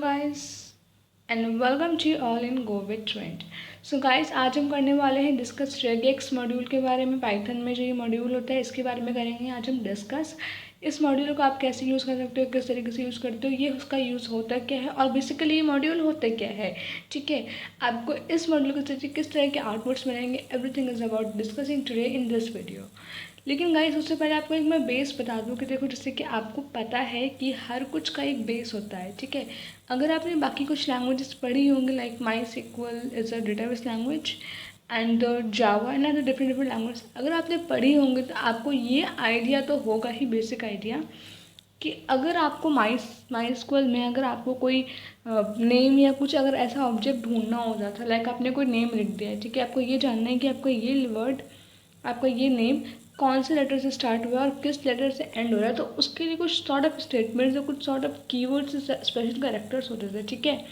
Guys and welcome to all in go with trend. So guys आज हम करने वाले हैं डिस्कस रेगेक्स मॉड्यूल के बारे में। पाइथन में जो ये मॉड्यूल होता है इसके बारे में करेंगे आज हम डिस्कस। इस मॉड्यूल को आप कैसे यूज़ कर सकते हो, किस तरीके से यूज़ करते हो, ये उसका यूज़ होता क्या है और बेसिकली ये मॉड्यूल होता क्या है। ठीक है, आपको इस मॉड्यूल के जरिए किस तरह के आउटपुट्स मिलेंगे, everything is about discussing today in this video. लेकिन गाइस उससे पहले आपको एक मैं बेस बता दूं कि देखो, जैसे कि आपको पता है कि हर कुछ का एक बेस होता है। ठीक है, अगर आपने बाकी कुछ लैंग्वेजेस पढ़ी होंगी like MySQL is a database language and Java and other different language, अगर आपने पढ़ी होंगी तो आपको ये आइडिया तो होगा ही, बेसिक आइडिया कि अगर आपको माई स्क्वल में अगर आपको कोई नेम या कुछ अगर ऐसा ऑब्जेक्ट ढूंढना हो जाता, लाइक आपने कोई नेम लिख दिया है। ठीक है, आपको ये जानना है कि आपका ये वर्ड, आपका ये नेम कौन से लेटर से स्टार्ट हुआ है और किस लेटर से एंड हो रहा है, तो उसके लिए कुछ सॉर्ट ऑफ स्टेटमेंट्स या कुछ sort of keywords, special characters होते थे। ठीक है,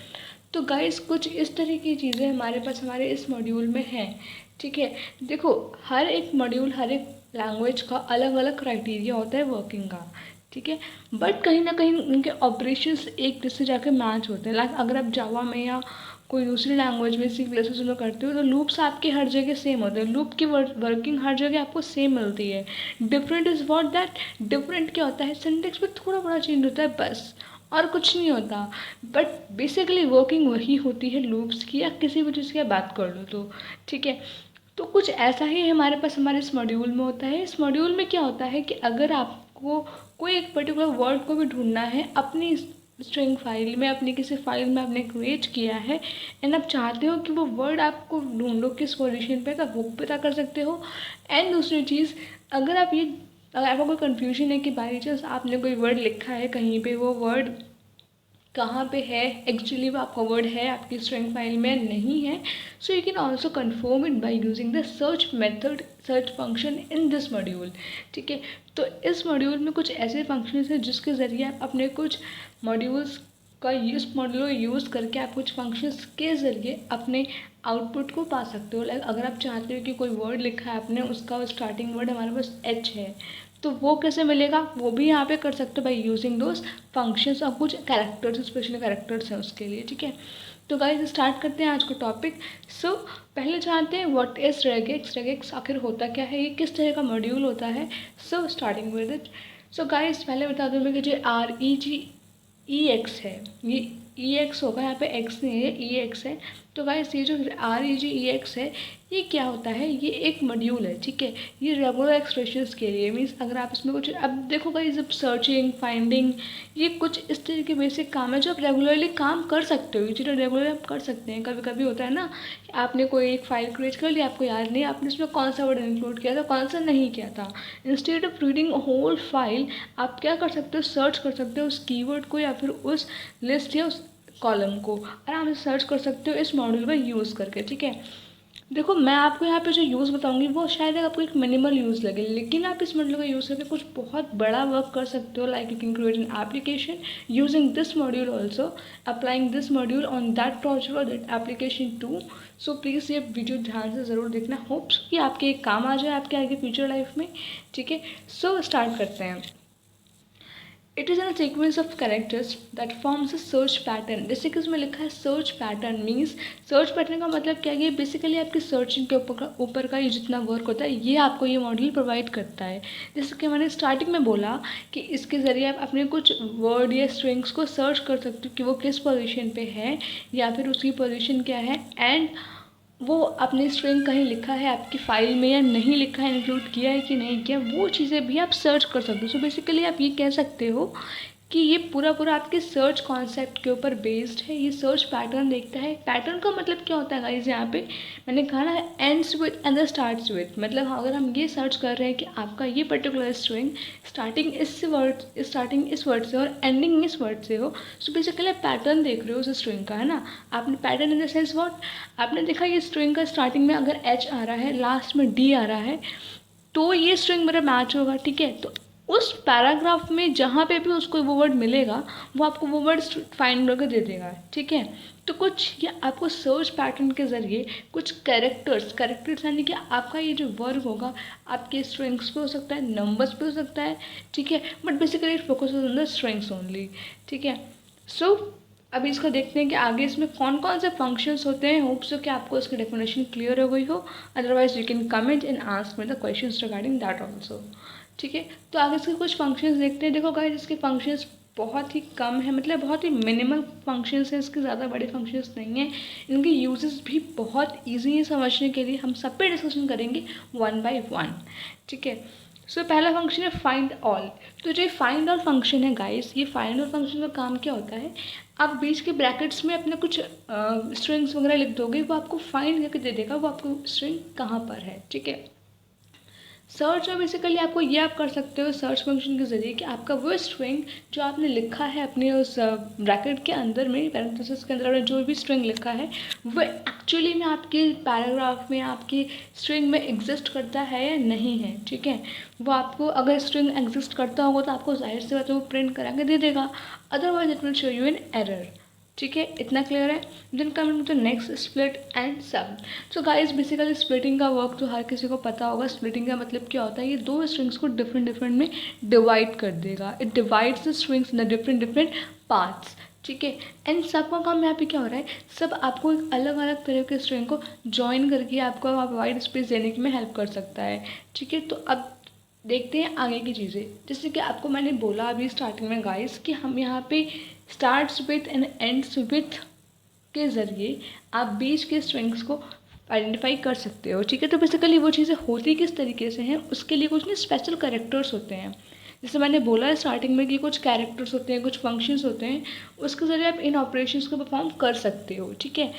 तो गाइस कुछ इस तरह की चीज़ें हमारे पास हमारे इस मॉड्यूल में हैं। ठीक है, देखो हर एक मॉड्यूल, हर एक लैंग्वेज का अलग अलग क्राइटेरिया होता है वर्किंग का। ठीक है, बट कहीं ना कहीं उनके ऑपरेशंस एक दूसरे जाके मैच होते हैं। लाइक अगर आप जावा में या कोई दूसरी लैंग्वेज में सी प्लस में करते हो तो लूप्स आपके हर जगह सेम होते हैं, लूप की वर्किंग हर जगह आपको सेम मिलती है। Different is what that, different क्या होता है, सिंटेक्स में थोड़ा बड़ा चेंज होता है बस, और कुछ नहीं होता। बट बेसिकली वर्किंग वही होती है लूप्स की, या किसी भी चीज़ की बात कर लो तो। ठीक है, तो कुछ ऐसा ही हमारे पास हमारे इस मॉड्यूल में होता है। इस मॉड्यूल में क्या होता है कि अगर आपको कोई एक पर्टिकुलर वर्ड को भी ढूंढना है अपनी स्ट्रिंग फाइल में, अपनी किसी फाइल में आपने क्रिएट किया है एंड आप चाहते हो कि वो वर्ड आपको ढूंढो किस पोजीशन पे, तो वो पता कर सकते हो। एंड दूसरी चीज़, अगर आप ये, अगर आपको कोई कन्फ्यूजन है कि बाई चांस आपने कोई वर्ड लिखा है कहीं पे, वो वर्ड कहाँ पे है एक्चुअली, वो आपका वर्ड है आपकी स्ट्रिंग फाइल में नहीं है, so you can also confirm it by using the search method, search function in this module. ठीक है, तो इस मॉड्यूल में कुछ ऐसे फंक्शन हैं जिसके ज़रिए आप अपने कुछ मॉड्यूल्स का इस मॉड्यूल को यूज़ करके आप कुछ फंक्शंस के ज़रिए अपने आउटपुट को पा सकते हो। लाइक अगर आप चाहते हो कि कोई वर्ड लिखा है आपने, उसका स्टार्टिंग वर्ड हमारे पास एच है, तो वो कैसे मिलेगा, वो भी यहाँ पे कर सकते हो बाई यूजिंग दोज फंक्शंस और कुछ कैरेक्टर्स, स्पेशल कैरेक्टर्स हैं उसके लिए। ठीक है, तो गाइस स्टार्ट करते हैं आज का टॉपिक। सो पहले जानते हैं व्हाट इज रेगेक्स। रेगेक्स आखिर होता क्या है, ये किस तरह का मॉड्यूल होता है। So starting with it, so guys पहले बता दूँ मैं कि जो REGEX है, ये EX होगा, यहाँ पे X नहीं है, EX है। तो गाइस ये जो REGEX है, ये क्या होता है, ये एक मॉड्यूल है। ठीक है, ये रेगुलर एक्सप्रेशंस के लिए, मीन्स अगर आप इसमें कुछ, अब देखो गाइस जब सर्चिंग फाइंडिंग, ये कुछ इस तरह के बेसिक काम है जो आप रेगुलरली काम कर सकते हो। ये चीज़ें रेगुलर आप कर सकते हैं। कभी कभी होता है ना, आपने कोई एक फाइल क्रिएट कर लिया, आपको याद नहीं आपने उसमें कौन सा वर्ड इंक्लूड किया था, कौन सा नहीं किया था। Instead of reading whole file, आप क्या कर सकते हो, सर्च कर सकते हो उस कीवर्ड को या फिर उस लिस्ट या उस कॉलम को आराम से सर्च कर सकते हो इस मॉड्यूल का यूज़ करके। ठीक है, देखो मैं आपको यहाँ पे जो यूज़ बताऊंगी वो शायद आपको एक मिनिमल यूज़ लगे, लेकिन आप इस मॉड्यूल का यूज़ करके कुछ बहुत बड़ा वर्क कर सकते हो। Like you can create an application using this module also, applying this module on that project और that application too. So please ये वीडियो ध्यान से ज़रूर देखना, होप्स कि आपके एक काम आ जाए आपके आगे फ्यूचर लाइफ में। ठीक है, सो स्टार्ट करते हैं। It is an sequence of characters that forms a search pattern. जैसे कि उसमें लिखा है search pattern, means search pattern का मतलब क्या है, ये बेसिकली आपकी सर्चिंग के ऊपर का ये जितना वर्क होता है ये आपको ये मॉड्यूल प्रोवाइड करता है। जैसे कि मैंने स्टार्टिंग में बोला कि इसके ज़रिए आप अपने कुछ वर्ड या स्ट्रिंग्स को सर्च कर सकते हो कि वो किस पोजिशन पे है या फिर उसकी पोजिशन क्या है, एंड वो अपनी स्ट्रिंग कहीं लिखा है आपकी फाइल में या नहीं लिखा है, इंक्लूड किया है कि नहीं किया, वो चीज़ें भी आप सर्च कर सकते हो। सो बेसिकली आप ये कह सकते हो कि ये पूरा पूरा आपके सर्च कॉन्सेप्ट के ऊपर बेस्ड है। ये सर्च पैटर्न देखता है। पैटर्न का मतलब क्या होता है गाइस, यहाँ पे मैंने कहा ना ends with and starts with, मतलब अगर हम ये सर्च कर रहे हैं कि आपका ये पर्टिकुलर स्ट्रिंग स्टार्टिंग इस वर्ड से और एंडिंग इस वर्ड से हो, सो बेसिकली आप पैटर्न देख रहे हो उस स्ट्रिंग का, है ना। आपने pattern in the sense what, आपने देखा ये स्ट्रिंग का स्टार्टिंग में अगर H आ रहा है, लास्ट में D आ रहा है, तो ये स्ट्रिंग मेरा मैच होगा। ठीक है, तो उस पैराग्राफ में जहाँ पे भी उसको वो वर्ड मिलेगा वो आपको वो वर्ड फाइंड करके दे देगा। ठीक है, तो कुछ ये आपको सर्च पैटर्न के ज़रिए कुछ कैरेक्टर्स यानी कि आपका ये जो वर्क होगा आपके स्ट्रिंग्स पे हो सकता है, नंबर्स पे हो सकता है। ठीक है, but basically it focus on the strings only. ठीक है, सो अभी इसको देखते हैं कि आगे इसमें कौन कौन से फंक्शंस होते हैं। होप सो कि आपको इसकी डेफिनेशन क्लियर हो गई हो। Otherwise you can comment and ask me the questions regarding that also. ठीक है, तो आगे इसके कुछ फंक्शंस देखते हैं। देखो गाइस, इसके फंक्शंस बहुत ही कम है, मतलब बहुत ही मिनिमल फंक्शंस हैं इसके, ज़्यादा बड़े फंक्शंस नहीं हैं। इनके यूजेस भी बहुत ईजी हैं समझने के लिए। हम सब पे डिस्कशन करेंगे वन बाय वन। ठीक है, सो पहला फंक्शन है फाइंड ऑल। तो जो फाइंड ऑल फंक्शन है गाइस, ये फाइंड ऑल फंक्शन का काम क्या होता है, आप बीच के ब्रैकेट्स में अपने कुछ स्ट्रिंग्स वगैरह लिख दोगे, वो आपको फाइंड करके दे देगा वो आपको स्ट्रिंग कहाँ पर है। ठीक है, सर्च में बेसिकली आपको ये आप कर सकते हो सर्च फंक्शन के ज़रिए कि आपका वो स्ट्रिंग जो आपने लिखा है अपने उस ब्रैकेट के अंदर में, पैरेंथेसिस के अंदर आपने जो भी स्ट्रिंग लिखा है वो एक्चुअली में आपके पैराग्राफ में, आपकी स्ट्रिंग में एग्जिस्ट करता है या नहीं है। ठीक है, वो आपको अगर स्ट्रिंग एग्जिस्ट करता होगा तो आपको जाहिर सी बात है वो प्रिंट करा के दे देगा, otherwise it will show you an error. ठीक है, इतना क्लियर है। Then coming to next, split and sum. So guys basically splitting का वर्क तो हर किसी को पता होगा। स्प्लिटिंग का मतलब क्या होता है, ये दो स्ट्रिंग्स को डिफरेंट डिफरेंट में डिवाइड कर देगा। It divides the strings in the different different parts. ठीक है, एंड सब का काम यहाँ पे क्या हो रहा है, सब आपको एक अलग अलग तरह के स्ट्रिंग को ज्वाइन करके आपको वाइड स्पेस देने में हेल्प कर सकता है। ठीक है, तो अब देखते हैं आगे की चीज़ें। जैसे कि आपको मैंने बोला अभी स्टार्टिंग में गाइस कि हम यहाँ पे starts with and ends with के ज़रिए आप बीच के स्ट्रिंग्स को आइडेंटिफाई कर सकते हो। ठीक है, तो बेसिकली वो चीज़ें होती किस तरीके से हैं, उसके लिए कुछ ना स्पेशल कैरेक्टर्स होते हैं। जैसे मैंने बोला स्टार्टिंग में कि कुछ कैरेक्टर्स होते हैं, कुछ फंक्शंस होते हैं, उसके ज़रिए आप इन ऑपरेशंस को परफॉर्म कर सकते हो। ठीक है,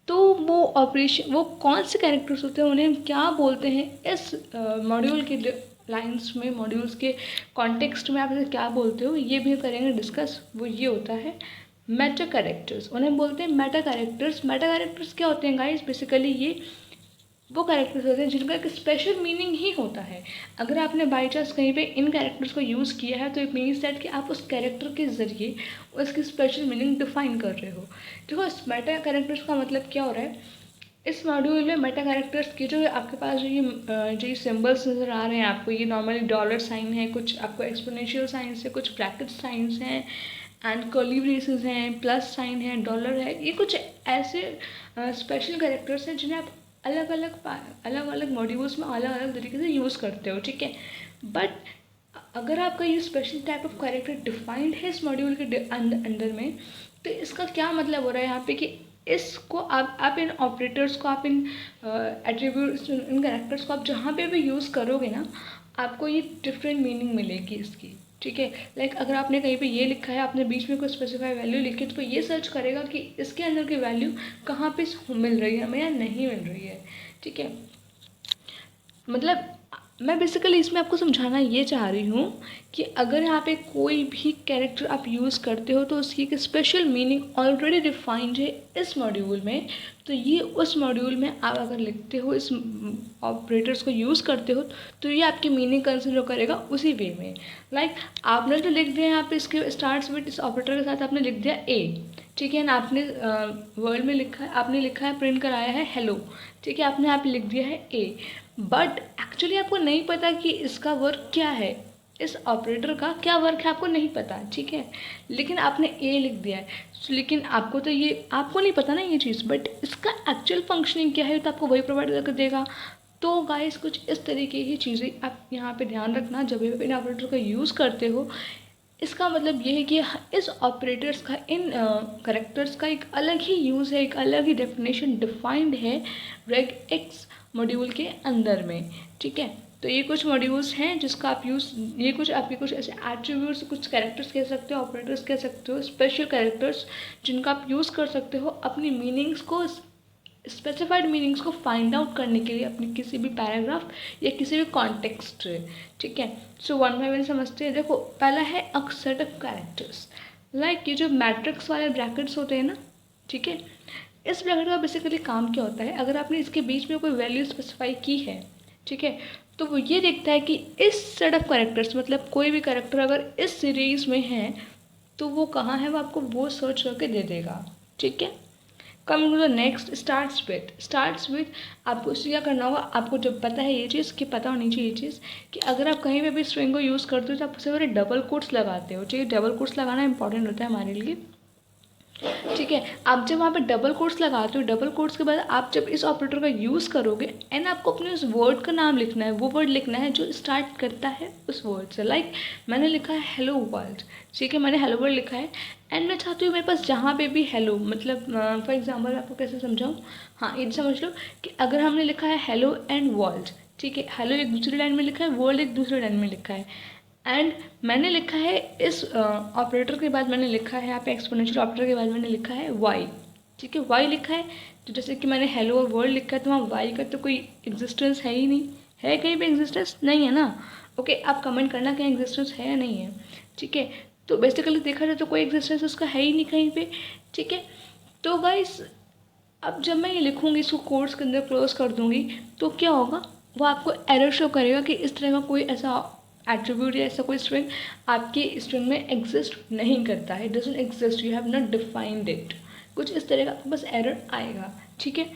तो वो ऑपरेशन, वो कौन से कैरेक्टर्स होते हैं, उन्हें हम क्या बोलते हैं, इस मॉड्यूल के लाइन्स में, मॉड्यूल्स के कॉन्टेक्स्ट में आप इसे क्या बोलते हो, ये भी करेंगे डिस्कस। वो ये होता है मेटा कैरेक्टर्स, उन्हें बोलते हैं मेटा कैरेक्टर्स। मेटा कैरेक्टर्स क्या होते हैं गाइस, बेसिकली ये वो कैरेक्टर्स होते हैं जिनका एक स्पेशल मीनिंग ही होता है। अगर आपने बाई चांस कहीं पे इन कैरेक्टर्स को यूज़ किया है तो इट मीन्स दैट कि आप उस कैरेक्टर के ज़रिए उसकी स्पेशल मीनिंग डिफाइन कर रहे हो। देखो, इस मेटा कैरेक्टर्स का मतलब क्या हो रहा है, इस मॉड्यूल में मेटा कैरेक्टर्स की जो आपके पास जो ये सिम्बल्स नज़र आ रहे हैं आपको, ये नॉर्मली डॉलर साइन है, कुछ आपको एक्सपोनेंशियल साइंस है, कुछ ब्रैकेट साइंस हैं एंड कर्ली ब्रेसेस हैं, प्लस साइन है, डॉलर है, ये कुछ ऐसे स्पेशल कैरेक्टर्स हैं जिन्हें आप अलग अलग मॉड्यूल्स में अलग अलग तरीके से यूज़ करते हो। ठीक है, बट अगर आपका ये special type of character defined है इस मॉड्यूल के अंदर में, तो इसका क्या मतलब हो रहा है यहाँ पे कि इसको आप इन ऑपरेटर्स को, आप इन एट्रीब्यूट्स, इन कैरेक्टर्स को आप जहाँ पे भी यूज़ करोगे ना, आपको ये डिफरेंट मीनिंग मिलेगी इसकी। ठीक है, लाइक अगर आपने कहीं पे ये लिखा है, आपने बीच में कोई स्पेसिफाई वैल्यू लिखी, तो ये सर्च करेगा कि इसके अंदर की वैल्यू कहाँ पे मिल रही है हमें या नहीं मिल रही है। ठीक है, मतलब मैं बेसिकली इसमें आपको समझाना ये चाह रही हूँ कि अगर यहाँ पे कोई भी कैरेक्टर आप यूज़ करते हो तो उसकी एक स्पेशल मीनिंग ऑलरेडी डिफाइंड है इस मॉड्यूल में। तो ये उस मॉड्यूल में आप अगर लिखते हो, इस ऑपरेटर्स को यूज़ करते हो, तो ये आपकी मीनिंग कंसिडर करेगा उसी वे में। लाइक आपने तो लिख दिया यहाँ पे इसके स्टार्ट्स विद, इस ऑपरेटर के साथ आपने लिख दिया ए। ठीक है ना, आपने वर्ड में लिखा है, आपने लिखा है, प्रिंट कराया है हेलो। ठीक है, आपने यहाँ पे लिख दिया है ए, बट एक्चुअली आपको नहीं पता कि इसका वर्क क्या है, इस ऑपरेटर का क्या वर्क है आपको नहीं पता। ठीक है, लेकिन आपने ए लिख दिया है, लेकिन आपको तो ये आपको नहीं पता ना ये चीज़, बट इसका एक्चुअल फंक्शनिंग क्या है तो आपको वही प्रोवाइड करके देगा। तो गाइस कुछ इस तरीके की चीज़ें आप यहाँ पे ध्यान रखना जब भी इन ऑपरेटर का यूज़ करते हो। इसका मतलब ये है कि इस ऑपरेटर्स का, इन करेक्टर्स का एक अलग ही यूज़ है, एक अलग ही डेफिनेशन डिफाइंड है रेग एक्स मॉड्यूल के अंदर में। ठीक है, तो ये कुछ मॉड्यूल्स हैं जिसका आप ये कुछ आपके कुछ ऐसे एट्रीब्यूट्स, कुछ कैरेक्टर्स कह सकते हो, ऑपरेटर्स कह सकते हो, स्पेशल कैरेक्टर्स जिनका आप यूज़ कर सकते हो अपनी मीनिंग्स को, स्पेसिफाइड मीनिंग्स को फाइंड आउट करने के लिए अपने किसी भी पैराग्राफ या किसी भी कॉन्टेक्स्ट। ठीक है, सो वन बाय वन समझते हैं। देखो, पहला है a set of characters, like ये जो मैट्रिक्स वाले ब्रैकेट्स होते हैं ना। ठीक है, इस ब्रैकेट का बेसिकली काम क्या होता है, अगर आपने इसके बीच में कोई वैल्यू स्पेसिफाई की है, ठीक है, तो वो ये देखता है कि इस सेट ऑफ कैरेक्टर्स, मतलब कोई भी कैरेक्टर अगर इस सीरीज में है तो वो कहाँ है, वो आपको वो सर्च करके दे देगा। ठीक है, coming to the next, starts with आपको इससे क्या करना होगा, आपको जब पता है ये चीज़, कि पता होनी चाहिए ये चीज़ कि अगर आप कहीं पे भी स्ट्रिंग को यूज़ करते हो तो आप उससे पहले डबल कोट्स लगाते हो। ठीक है, डबल कोट्स लगाना इंपॉर्टेंट होता है हमारे लिए। ठीक है। आप जब वहाँ पे डबल कोट्स लगाते हो, डबल कोट्स के बाद आप जब इस ऑपरेटर का यूज़ करोगे एंड आपको अपने उस वर्ड का नाम लिखना है, वो वर्ड लिखना है जो स्टार्ट करता है उस वर्ड से। लाइक मैंने लिखा है हेलो वर्ल्ड, ठीक है, मैंने हेलो वर्ल्ड लिखा है एंड मैं चाहती हूँ मेरे पास जहाँ पे भी हेलो, मतलब फॉर एग्जाम्पल आपको कैसे समझाऊँ, हाँ ये समझ लो कि अगर हमने लिखा है हेलो एंड वर्ल्ड, ठीक है, हेलो एक दूसरी लाइन में लिखा है, वर्ल्ड एक दूसरी लाइन में लिखा है एंड मैंने लिखा है इस ऑपरेटर के बाद मैंने लिखा है यहाँ पे एक्सपोनेंशियल ऑपरेटर के बाद मैंने लिखा है वाई, ठीक है, वाई लिखा है। तो जैसे कि मैंने हेलो और वर्ल्ड लिखा है तो वहाँ वाई का तो कोई एग्जिस्टेंस है ही नहीं, है कहीं पे एग्जिस्टेंस नहीं है ना। ओके, आप कमेंट करना कहीं एग्जिस्टेंस है या नहीं है, ठीक है। तो बेसिकली देखा जाए तो कोई एग्जिस्टेंस उसका है ही नहीं कहीं पे, ठीक है। तो गाइस अब जब मैं ये लिखूँगी, इसको कोर्स के अंदर क्लोज कर दूँगी, तो क्या होगा, वो आपको एरर शो करेगा कि इस तरह का कोई ऐसा एट्रीब्यूट या ऐसा कोई स्ट्रिंग आपकी स्ट्रिंग में एग्जिस्ट नहीं करता है, doesn't exist, you have not defined it, कुछ इस तरह का बस एरर आएगा, ठीक है।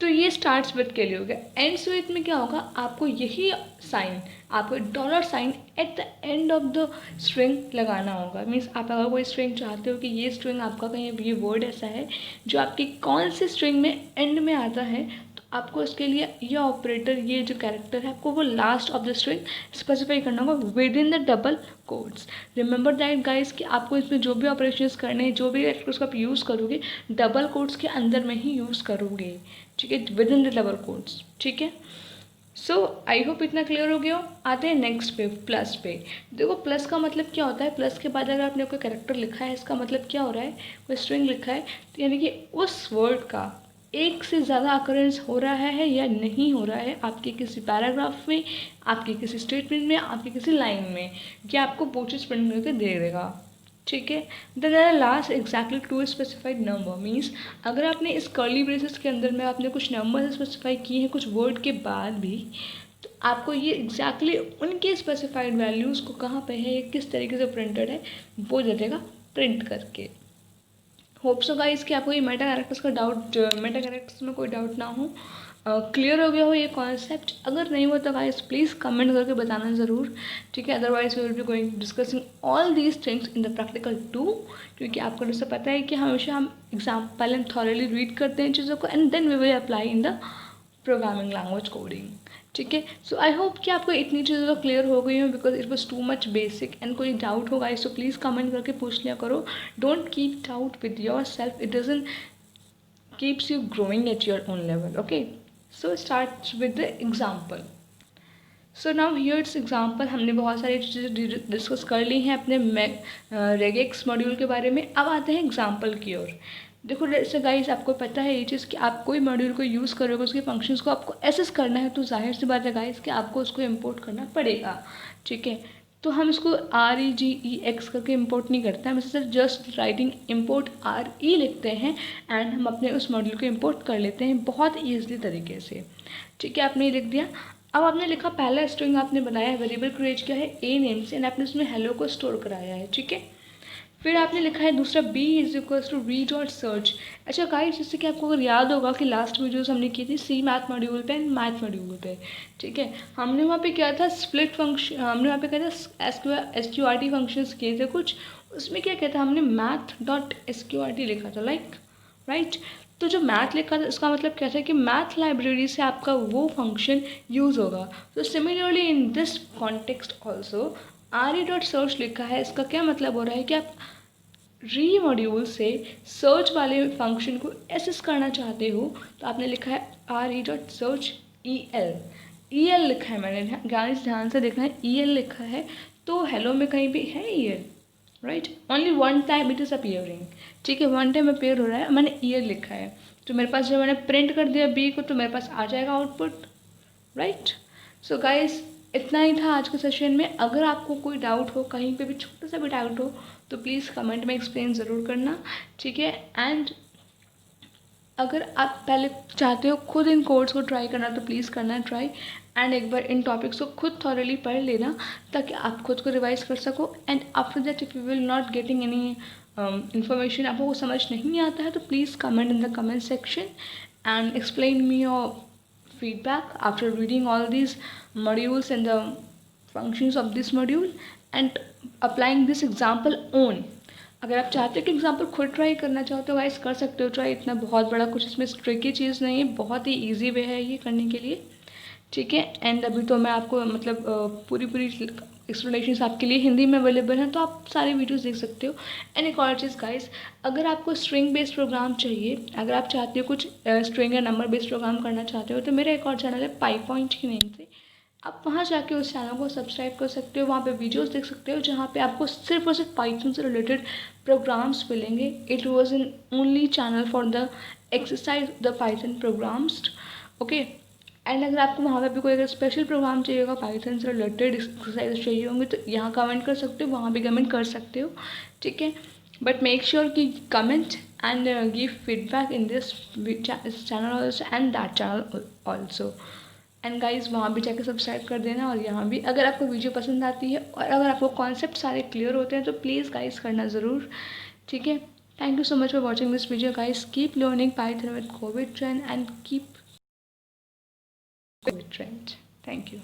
तो ये स्टार्ट्स विथ के लिए हो गया। एंड्स विथ में क्या होगा, आपको यही साइन, आपको dollar sign at the end of the string लगाना होगा। मीन्स आप अगर कोई स्ट्रिंग चाहते हो कि ये स्ट्रिंग आपका कहीं ये वर्ड ऐसा है जो आपकी कौन सी स्ट्रिंग में एंड में आता है, तो आपको इसके लिए ये ऑपरेटर, ये जो कैरेक्टर है, आपको वो last of the string specify करना होगा with in the double codes. Remember that guys कि आपको इसमें जो भी ऑपरेशंस करने हैं, जो भी कैरेक्टर्स को आप यूज़ करोगे, डबल कोड्स के अंदर में ही यूज़ करोगे, ठीक है, with in the double codes, ठीक है। सो आई होप इतना क्लियर हो गया हो। आते हैं नेक्स्ट पे, प्लस पे। देखो प्लस का मतलब क्या होता है, प्लस के बाद अगर आपने कोई कैरेक्टर लिखा है, इसका मतलब क्या हो रहा है, कोई स्ट्रिंग लिखा है, तो यानी कि उस वर्ड का एक से ज़्यादा अकरेंस हो रहा है या नहीं हो रहा है आपके किसी पैराग्राफ में, आपके किसी स्टेटमेंट में, आपकी किसी लाइन में, ये आपको वो चीज़ प्रिंट करके दे देगा, ठीक है। Then are last exactly to specified number, means अगर आपने इस कर्ली ब्रेसेस के अंदर में आपने कुछ नंबर स्पेसिफाई किए हैं कुछ वर्ड के बाद भी, तो आपको ये एग्जैक्टली उनके स्पेसिफाइड वैल्यूज़ को कहाँ पे है, किस तरीके से प्रिंटेड है, वो दे देगा प्रिंट करके। होप सो गाइस कि आपको ये मेटा कैरेक्टर्स का डाउट, मेटा कैरेक्टर्स में कोई डाउट ना हो, क्लियर हो गया हो ये कॉन्सेप्ट। अगर नहीं हो तो गाइस प्लीज़ कमेंट करके बताना ज़रूर, ठीक है। Otherwise we will be going discussing all these things in the practical too, क्योंकि आपको जैसे पता है कि हमेशा हम एग्जाम पहले हम थॉरली रीड करते हैं चीज़ों को and then we will apply in the programming language coding, ठीक है। सो आई होप कि आपको इतनी चीज़ें तो क्लियर हो गई हो, because it was too much basic and कोई डाउट होगा इस तो प्लीज़ कमेंट करके पूछ लिया करो। Don't keep doubt with yourself, it doesn't keeps you growing at your own level, okay. So start with the example. So now here's example, हमने बहुत सारी चीज़ें डिस्कस कर ली हैं अपने रेगेक्स मॉड्यूल के बारे में। अब आते हैं एग्जाम्पल की ओर। देखो जैसे गाइस आपको पता है ये चीज़ कि आप कोई मॉड्यूल को यूज़ करोगे, उसके फंक्शंस को आपको एसेस करना है, तो जाहिर सी बात है गाइस कि आपको उसको इंपोर्ट करना पड़ेगा, ठीक है। तो हम इसको REGEX करके इंपोर्ट नहीं करते, हम इसे जस्ट राइटिंग इंपोर्ट RE लिखते हैं एंड हम अपने उस मॉड्यूल को इंपोर्ट कर लेते हैं बहुत ईजिली तरीके से, ठीक है। आपने ये लिख दिया। अब आपने लिखा, पहला स्ट्रिंग आपने बनाया है, वेरिएबल क्रिएट किया है ए नेम से एंड आपने उसमें हेलो को स्टोर कराया है, ठीक है। फिर आपने लिखा है दूसरा b is equal to read और सर्च। अच्छा गाइस, जैसे कि आपको अगर याद होगा कि लास्ट वीडियोस हमने की थी सी मैथ मॉड्यूल पे एंड मैथ मॉड्यूल पे, ठीक है। हमने वहाँ पे क्या था, स्प्लिट फंक्शन, हमने वहाँ पे क्या था SQRT फंक्शंस किए थे कुछ, उसमें क्या किया था हमने math.sqrt लिखा था, लाइक राइट। तो जो मैथ लिखा था इसका मतलब क्या था कि मैथ लाइब्रेरी से आपका वो फंक्शन यूज़ होगा। तो similarly in this context also RE.search लिखा है, इसका क्या मतलब हो रहा है कि आप री मॉड्यूल से सर्च वाले फंक्शन को एसेस करना चाहते हो, तो आपने लिखा है RE.search EL लिखा है मैंने, ध्यान से देखना है, EL लिखा है। तो हेलो में कहीं भी है EL, right, only one time it is appearing, ठीक है, वन टाइम अपीयर हो रहा है, मैंने EL लिखा है। तो मेरे पास जब मैंने प्रिंट कर दिया B को, तो मेरे पास आ जाएगा आउटपुट, राइट। सो गाइस इतना ही था आज के सेशन में। अगर आपको कोई डाउट हो, कहीं पे भी छोटा सा भी डाउट हो, तो प्लीज़ कमेंट में एक्सप्लेन ज़रूर करना, ठीक है। एंड अगर आप पहले चाहते हो खुद इन कोड्स को ट्राई करना, तो प्लीज़ करना ट्राई एंड एक बार इन टॉपिक्स को खुद थॉरली पढ़ लेना, ताकि आप खुद को रिवाइज कर सको। And after that if you will not getting any information, आपको वो समझ नहीं आता है, तो please comment in the comment section and explain me your feedback after reading all these modules and the functions of this module and applying this example on अगर आप चाहते हो कि एग्जाम्पल खुद ट्राई करना चाहो तो गाइस कर सकते हो ट्राई, इतना बहुत बड़ा कुछ इसमें ट्रिकी चीज़ नहीं है, बहुत ही ईजी वे है ये करने के लिए, ठीक है। एंड अभी तो मैं आपको मतलब पूरी पूरी एक्सप्लेनेशन आपके लिए हिंदी में अवेलेबल हैं, तो आप सारी वीडियोस देख सकते हो। एंड एक और चीज़ गाइस, अगर आपको स्ट्रिंग बेस्ड प्रोग्राम चाहिए, अगर आप चाहते हो कुछ स्ट्रिंग या नंबर बेस्ड प्रोग्राम करना चाहते हो, तो मेरा एक और चैनल है पाईपॉइंट के नेम से, आप वहाँ जाके उस चैनल को सब्सक्राइब कर सकते हो, वहाँ पे वीडियोस देख सकते हो जहाँ पे आपको सिर्फ और सिर्फ पाइथन से रिलेटेड प्रोग्राम्स मिलेंगे। It was an only channel for the exercise the Python programs, okay. And अगर आपको वहाँ पे भी कोई अगर स्पेशल प्रोग्राम चाहिए होगा, पाइथन से रिलेटेड एक्सरसाइज चाहिए होंगे, तो यहाँ कमेंट कर सकते हो, वहाँ भी कमेंट कर सकते हो, ठीक है। बट मेक श्योर कि comment and give feedback in this channel also and that channel also. And guys वहाँ भी जाकर सब्सक्राइब कर देना, और यहाँ भी अगर आपको वीडियो पसंद आती है और अगर आपको कॉन्सेप्ट सारे क्लियर होते हैं तो प्लीज़ गाइज करना ज़रूर, ठीक है। Thank you so much for watching this video guys, keep learning Python with Covid trend and keep Covid trend. Thank you.